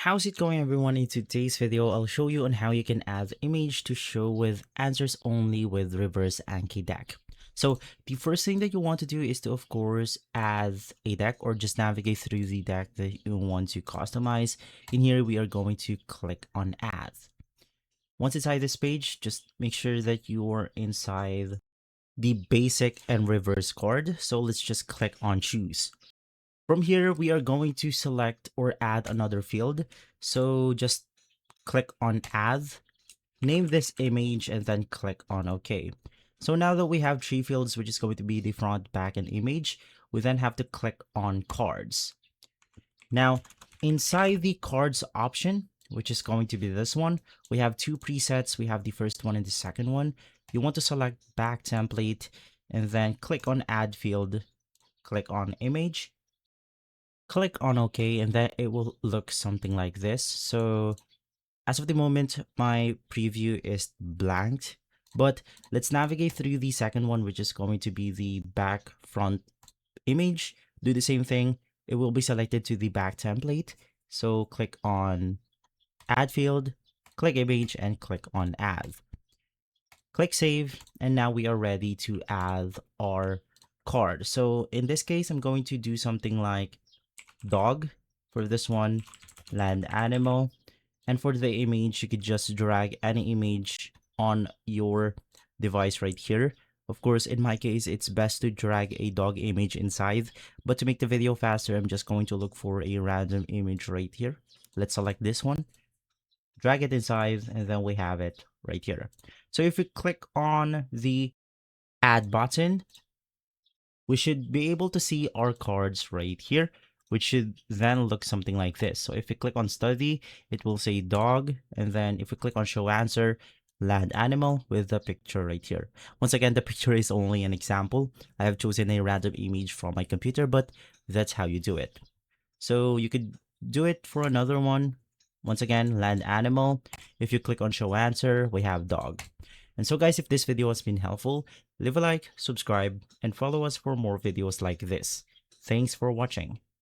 How's it going, everyone? In today's video, I'll show you on how you can add image to show with answers only with reverse Anki deck. So the first thing that you want to do is to, of course, add a deck or just navigate through the deck that you want to customize. In here, we are going to click on add. Once inside this page, just make sure that you're inside the basic and reverse card. So let's just click on choose. From here, we are going to select or add another field. So just click on add, name this image, and then click on OK. So now that we have three fields, which is going to be the front, back, and image, we then have to click on cards. Now, inside the cards option, which is going to be this one, we have two presets. We have the first one and the second one. You want to select back template and then click on add field, click on image, click on OK, and then it will look something like this. So as of the moment, my preview is blanked, but let's navigate through the second one, which is going to be the back front image. Do the same thing. It will be selected to the back template. So click on add field, click image, and click on add. Click save, and now we are ready to add our card. So in this case, I'm going to do something like dog for this one, land animal. And for the image, you could just drag any image on your device right here. Of course, in my case, it's best to drag a dog image inside. But to make the video faster, I'm just going to look for a random image right here. Let's select this one, drag it inside, and then we have it right here. So if we click on the add button, we should be able to see our cards right here, which should then look something like this. So if we click on study, it will say dog. And then if we click on show answer, land animal with the picture right here. Once again, the picture is only an example. I have chosen a random image from my computer, but that's how you do it. So you could do it for another one. Once again, land animal. If you click on show answer, we have dog. And so guys, if this video has been helpful, leave a like, subscribe, and follow us for more videos like this. Thanks for watching.